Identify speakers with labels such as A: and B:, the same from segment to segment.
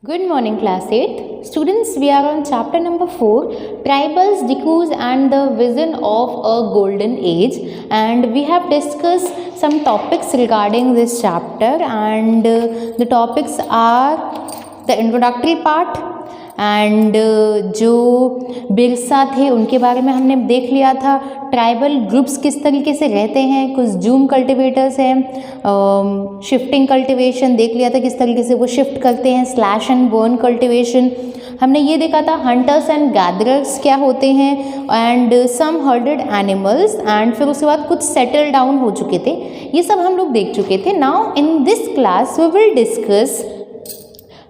A: Good morning, Class-8th. Students, we are on chapter number 4, Tribals, Decus and the Vision of a Golden Age, and we have discussed some topics regarding this chapter, and the topics are the introductory part and जो बिरसा थे उनके बारे में हमने देख लिया था। Tribal groups किस तरीके से रहते हैं, कुछ जूम कल्टिवेटर्स हैं, शिफ्टिंग कल्टिवेशन देख लिया था किस तरीके से वो शिफ्ट करते हैं, स्लैश एंड बर्न कल्टिवेशन हमने ये देखा था, हंटर्स एंड गैदरर्स क्या होते हैं, एंड सम हर्डेड एनिमल्स, एंड फिर उसके बाद कुछ सेटल डाउन हो चुके थे, ये सब हम लोग देख चुके थे। Now in this class we will discuss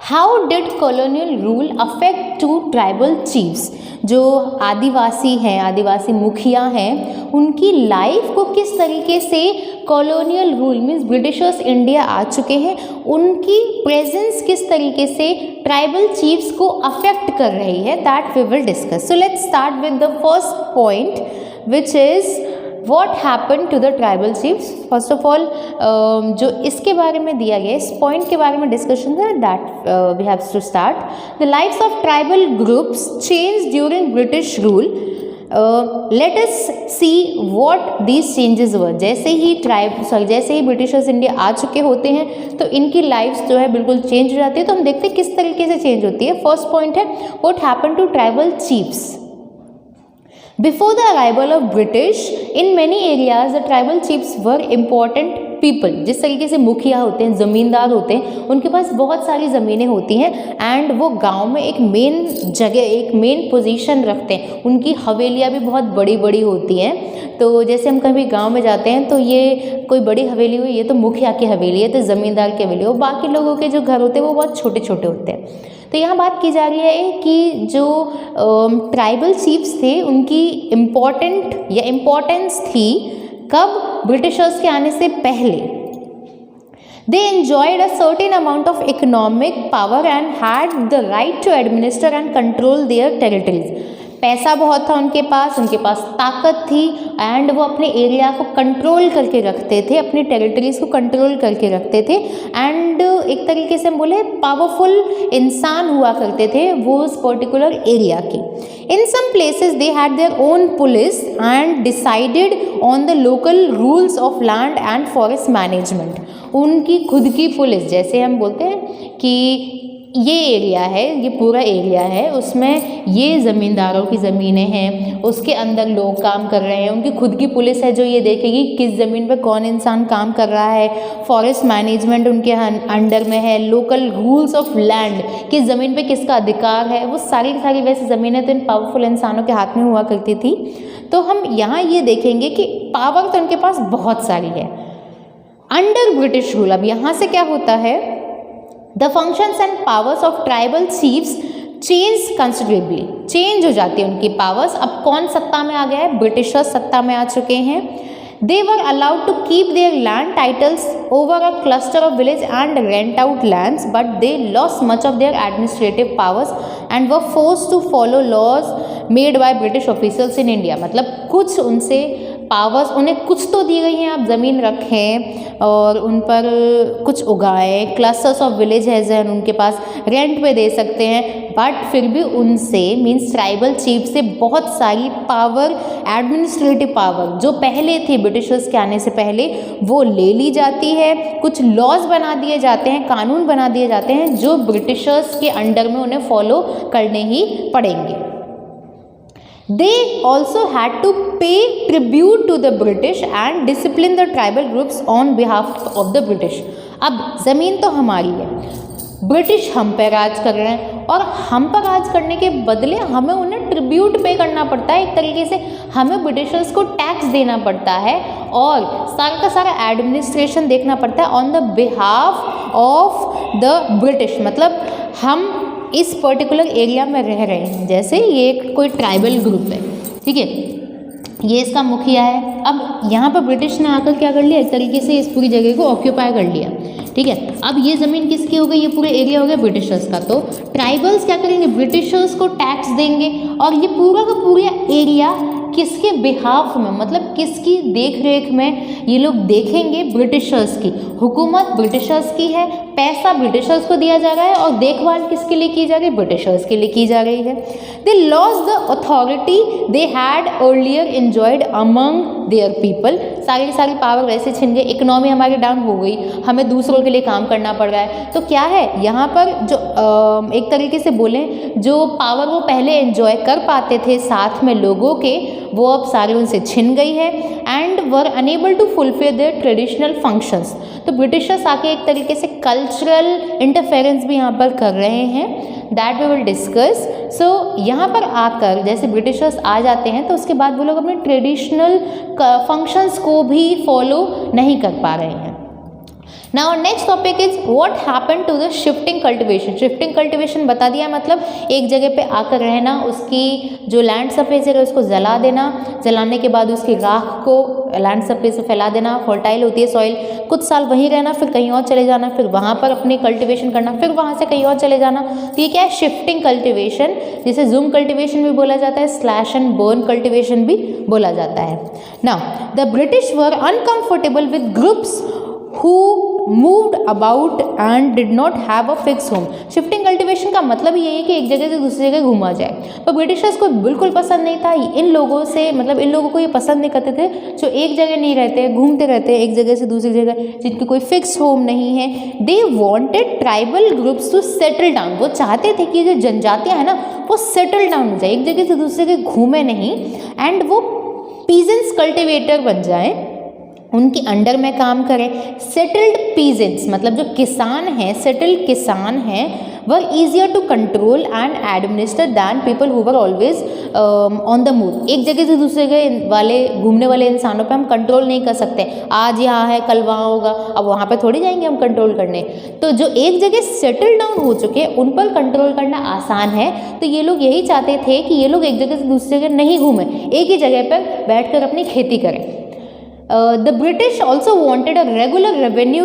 A: how did colonial rule affect to tribal chiefs. जो आदिवासी हैं, आदिवासी मुखिया हैं, उनकी लाइफ को किस तरीके से colonial rule means britishers India आ चुके हैं, उनकी प्रेजेंस किस तरीके से ट्राइबल चीफ्स को अफेक्ट कर रही है, that we will discuss. So let's start with the first point which is What happened to the tribal chiefs? First of all, जो इसके बारे में दिया गया इस पॉइंट के बारे में डिस्कशन है, that we have to start. The lifes of tribal groups change during British rule. Let us see what these changes were. जैसे ही ब्रिटिशर्स इंडिया आ चुके होते हैं तो इनकी लाइफ्स जो है बिल्कुल चेंज हो जाती है। तो हम देखते हैं किस तरीके से चेंज होती है। फर्स्ट पॉइंट है what happened to tribal chiefs. Before the arrival of British, in many areas the tribal chiefs were important people. जिस तरीके से मुखिया होते हैं, ज़मींदार होते हैं, उनके पास बहुत सारी ज़मीनें होती हैं एंड वो गांव में एक मेन जगह, एक मेन पोजीशन रखते हैं। उनकी हवेलियाँ भी बहुत बड़ी बड़ी होती हैं। तो जैसे हम कभी गांव में जाते हैं तो ये कोई बड़ी हवेली हुई, ये तो मुखिया की हवेली है, तो ज़मींदार की हवेली हो, बाकी लोगों के जो घर होते हैं वो बहुत छोटे छोटे होते हैं। तो यहाँ बात की जा रही है कि जो ट्राइबल चीफ्स थे उनकी इम्पोर्टेंस थी कब, ब्रिटिशर्स के आने से पहले। They enjoyed a certain amount of economic power and had the right to administer and control their territories. पैसा बहुत था उनके पास ताकत थी एंड वो अपने एरिया को कंट्रोल करके रखते थे, अपनी टेरिटरीज को कंट्रोल करके रखते थे एंड एक तरीके से हम बोले पावरफुल इंसान हुआ करते थे वो उस पर्टिकुलर एरिया के। In some places they had their own police and decided on the local rules of land and forest management. उनकी खुद की पुलिस, जैसे हम बोलते हैं कि ये एरिया है, ये पूरा एरिया है, उसमें ये ज़मींदारों की ज़मीनें हैं, उसके अंदर लोग काम कर रहे हैं, उनकी खुद की पुलिस है जो ये देखेगी किस ज़मीन पे कौन इंसान काम कर रहा है, फॉरेस्ट मैनेजमेंट उनके अंडर में है, लोकल रूल्स ऑफ लैंड, किस ज़मीन पे किसका अधिकार है, वो सारी की सारी वैसे ज़मीनें तो इन पावरफुल इंसानों के हाथ में हुआ करती थी। तो हम यहाँ ये देखेंगे कि पावर तो उनके पास बहुत सारी है अंडर ब्रिटिश रूल। अब यहाँ से क्या होता है, the functions and powers of tribal chiefs change considerably, change हो जाती है उनकी पावर्स। अब कौन सत्ता में आ गया है, ब्रिटिशर्स सत्ता में आ चुके हैं। They were allowed to keep their land titles over a cluster of village and rent out lands, but they lost much of their administrative powers and were forced to follow laws made by British officers in India. मतलब कुछ उनसे powers, उन्हें कुछ तो दी गई हैं, आप ज़मीन रखें और उन पर कुछ उगाएं, क्लस्टर्स ऑफ विलेजेस हैं उनके पास, रेंट पे दे सकते हैं, बट फिर भी उनसे मीन्स ट्राइबल चीफ से बहुत सारी पावर, एडमिनिस्ट्रेटिव पावर जो पहले थी ब्रिटिशर्स के आने से पहले वो ले ली जाती है। कुछ लॉज बना दिए जाते हैं, कानून बना दिए जाते हैं जो ब्रिटिशर्स के अंडर में उन्हें फॉलो करने ही पड़ेंगे। They also had to pay tribute to the British and discipline the tribal groups on behalf of the British. अब ज़मीन तो हमारी है, ब्रिटिश हम पर राज कर रहे हैं और हम पर राज करने के बदले हमें उन्हें ट्रिब्यूट पे करना पड़ता है। एक तरीके से हमें ब्रिटिशर्स को टैक्स देना पड़ता है और सारा का सारा एडमिनिस्ट्रेशन देखना पड़ता है on the behalf of the British. मतलब हम इस पर्टिकुलर एरिया में रह रहे हैं, जैसे ये कोई ट्राइबल ग्रुप है, ठीक है, ये इसका मुखिया है। अब यहाँ पर ब्रिटिश ने आकर क्या कर लिया, एक तरीके से इस पूरी जगह को ऑक्यूपाई कर लिया, ठीक है। अब ये ज़मीन किसकी हो गई, ये पूरा एरिया हो गया ब्रिटिशर्स का। तो ट्राइबल्स क्या करेंगे, ब्रिटिशर्स को टैक्स देंगे और ये पूरा का पूरा एरिया किसके बिहाफ में, मतलब किसकी देख रेख में ये लोग देखेंगे, ब्रिटिशर्स की। हुकूमत ब्रिटिशर्स की है, पैसा ब्रिटिशर्स को दिया जा रहा है और देखभाल किसके लिए की जा रही है, ब्रिटिशर्स के लिए की जा रही है। They lost the authority they had earlier enjoyed among their people, सारी पावर वैसे छिन गई, इकोनॉमी हमारी डाउन हो गई, हमें दूसरों के लिए काम करना पड़ रहा है। तो क्या है यहाँ पर जो एक तरीके से बोलें, जो पावर वो पहले एंजॉय कर पाते थे साथ में लोगों के, वो अब सारे उनसे छिन गई है। And were unable to fulfil their traditional functions, तो ब्रिटिशर्स आके एक तरीके से कल्चरल इंटरफेरेंस भी यहाँ पर कर रहे हैं, दैट वी विल डिस्कस। सो यहाँ पर आकर जैसे ब्रिटिशर्स आ जाते हैं तो उसके बाद वो लोग अपने ट्रेडिशनल फंक्शंस को भी फॉलो नहीं कर पा रहे हैं। Now next topic is what happen to the shifting cultivation. Shifting cultivation बता दिया, मतलब एक जगह पे आकर रहना, उसकी जो लैंड सरफेस है उसको जला देना, जलाने के बाद उसकी राख को लैंड सरफेस पे फैला देना, फर्टाइल होती है सॉइल, कुछ साल वहीं रहना, फिर कहीं और चले जाना, फिर वहाँ पर अपनी कल्टिवेशन करना, फिर वहाँ से कहीं और चले जाना। तो ये क्या है, शिफ्टिंग कल्टिवेशन, जिसे जूम कल्टिवेशन भी बोला जाता है, स्लैश एंड बर्न कल्टिवेशन भी बोला जाता है। Now the British were uncomfortable with groups who moved about and did not have a fixed home। Shifting cultivation का मतलब ये है कि एक जगह से दूसरी जगह घूमा जाए, पर ब्रिटिशर्स को बिल्कुल पसंद नहीं था इन लोगों से, मतलब इन लोगों को ये पसंद नहीं करते थे जो एक जगह नहीं रहते, घूमते रहते एक जगह से दूसरी जगह, जिनकी कोई फिक्स होम नहीं है। They wanted tribal groups to settle down, वो चाहते थे कि जो जनजातियाँ हैं ना वो सेटल डाउन हो जाए, एक जगह से दूसरी जगह घूमे नहीं, एंड वो पीजेंट्स कल्टिवेटर बन जाएँ, उनके अंडर में काम करें। सेटल्ड पीजेंट्स मतलब जो किसान हैं, सेटल्ड किसान हैं, were easier to control and administer than people who were always on the move. एक जगह से दूसरे जगह वाले घूमने वाले इंसानों पे हम कंट्रोल नहीं कर सकते, आज यहाँ है कल वहाँ होगा, अब वहाँ पे थोड़ी जाएंगे हम कंट्रोल करने। तो जो एक जगह सेटल डाउन हो चुके हैं उन पर कंट्रोल करना आसान है। तो ये लोग यही चाहते थे कि ये लोग एक जगह से दूसरी जगह नहीं घूमें, एक ही जगह पर बैठ कर अपनी खेती करें। The British also wanted a regular revenue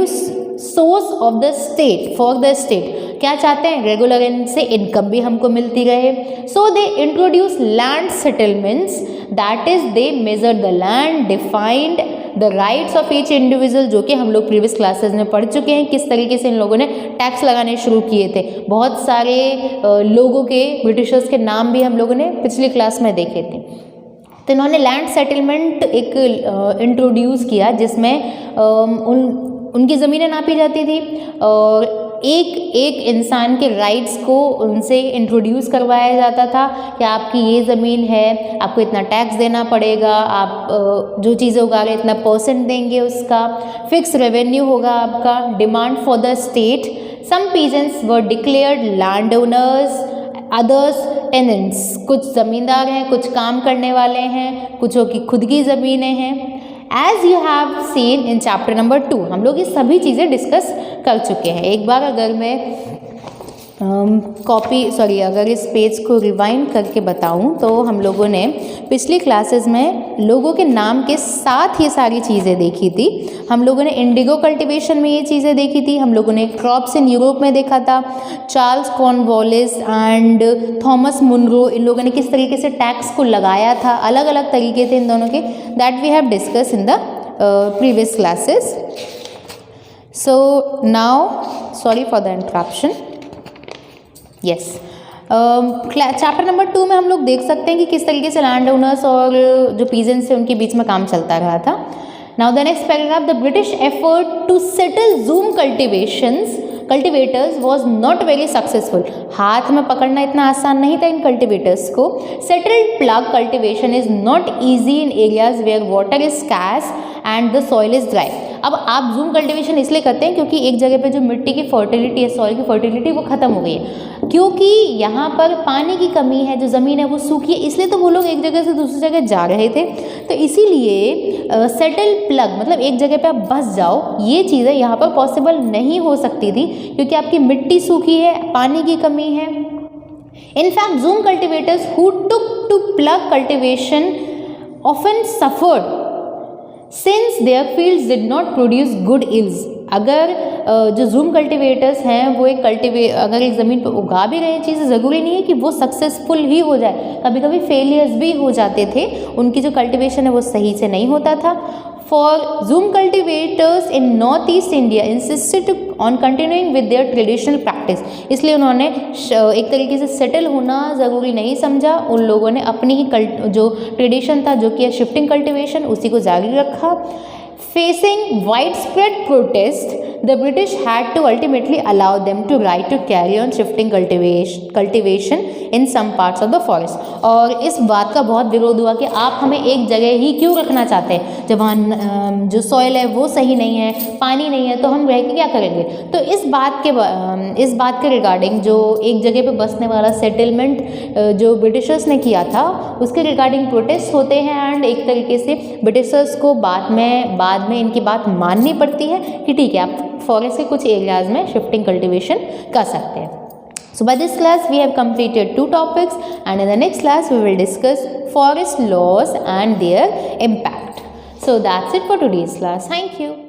A: source of the state for the state। क्या चाहते हैं, रेगुलर इनसे इनकम भी हमको मिलती रहे। So they introduced land settlements, that is they measured the land, defined the rights of each individual, जो कि हम लोग प्रीवियस क्लासेस में पढ़ चुके हैं किस तरीके से इन लोगों ने टैक्स लगाने शुरू किए थे। बहुत सारे लोगों के, ब्रिटिशर्स के नाम भी हम लोगों ने पिछली क्लास में देखे थे। तो इन्होंने लैंड सेटलमेंट एक इंट्रोड्यूस किया जिसमें उनकी ज़मीनें नापी जाती थी और एक इंसान के राइट्स को उनसे इंट्रोड्यूस करवाया जाता था कि आपकी ये ज़मीन है, आपको इतना टैक्स देना पड़ेगा, आप जो चीज़ें उगा रहे इतना % देंगे, उसका फिक्स रेवेन्यू होगा आपका। Demand for the state, some peasants were declared land owners, others tenants, कुछ ज़मींदार हैं, कुछ काम करने वाले हैं, कुछों की खुद की ज़मीनें हैं। As you have seen in chapter number 2, हम लोग ये सभी चीज़ें डिस्कस कर चुके हैं। एक बार अगर मैं अगर इस पेज को रिवाइंड करके बताऊं तो हम लोगों ने पिछली क्लासेस में लोगों के नाम के साथ ये सारी चीज़ें देखी थी। हम लोगों ने इंडिगो कल्टीवेशन में ये चीज़ें देखी थी, हम लोगों ने क्रॉप्स इन यूरोप में देखा था, Charles Cornwallis and Thomas Munro, इन लोगों ने किस तरीके से टैक्स को लगाया था, अलग अलग तरीके थे इन दोनों के, that we have discuss in the previous classes. So now sorry for the interruption. Yes, chapter number 2 में हम लोग देख सकते हैं कि किस तरीके से लैंड ओनर्स और जो पीजेंट्स हैं उनके बीच में काम चलता रहा था। Now the next paragraph, the British effort to settle jhum cultivators was not very successful. हाथ में पकड़ना इतना आसान नहीं था इन कल्टिवेटर्स को। Settled plough cultivation is not easy in areas where water is scarce and the soil is dry. अब आप जूम कल्टिवेशन इसलिए करते हैं क्योंकि एक जगह पे जो मिट्टी की फर्टिलिटी है, सॉइल की फर्टिलिटी, वो ख़त्म हो गई है, क्योंकि यहाँ पर पानी की कमी है, जो ज़मीन है वो सूखी है, इसलिए तो वो लोग एक जगह से दूसरी जगह जा रहे थे। तो इसीलिए सेटल प्लग मतलब एक जगह पे आप बस जाओ, ये चीज़ें यहाँ पर पॉसिबल नहीं हो सकती थी क्योंकि आपकी मिट्टी सूखी है, पानी की कमी है। In fact, zoom cultivators who took to plug cultivation often suffered since their fields did not produce good yields। अगर जो जूम कल्टिवेटर्स हैं वो अगर एक ज़मीन पर उगा भी रहे चीज़, ज़रूरी नहीं है कि वो सक्सेसफुल ही हो जाए, कभी कभी फेलियर्स भी हो जाते थे, उनकी जो कल्टिवेशन है वो सही से नहीं होता था। For zoom cultivators in North East India insisted on continuing with their traditional practice, इसलिए उन्होंने एक तरीके से सेटल होना ज़रूरी नहीं समझा, उन लोगों ने अपनी ही जो ट्रेडिशन था जो कि शिफ्टिंग कल्टिवेशन उसी को जारी रखा। Facing widespread protest, the British had to ultimately allow them to right to carry on shifting cultivation in some parts of the forest. और इस बात का बहुत विरोध हुआ कि आप हमें एक जगह ही क्यों रखना चाहते हैं, जब वहाँ जो सॉइल है वो सही नहीं है, पानी नहीं है, तो हम रह के क्या करेंगे। तो इस बात के रिगार्डिंग जो एक जगह पे बसने वाला सेटलमेंट जो ब्रिटिशर्स ने किया था उसके रिगार्डिंग प्रोटेस्ट होते हैं, एंड एक तरीके से ब्रिटिशर्स को बाद में इनकी बात माननी पड़ती है कि ठीक है आप फॉरेस्ट के कुछ एरियाज में शिफ्टिंग कल्टिवेशन कर सकते हैं। So by this class we have completed 2 topics, and in the next class we will discuss forest laws and their impact. So that's it for today's class. Thank you.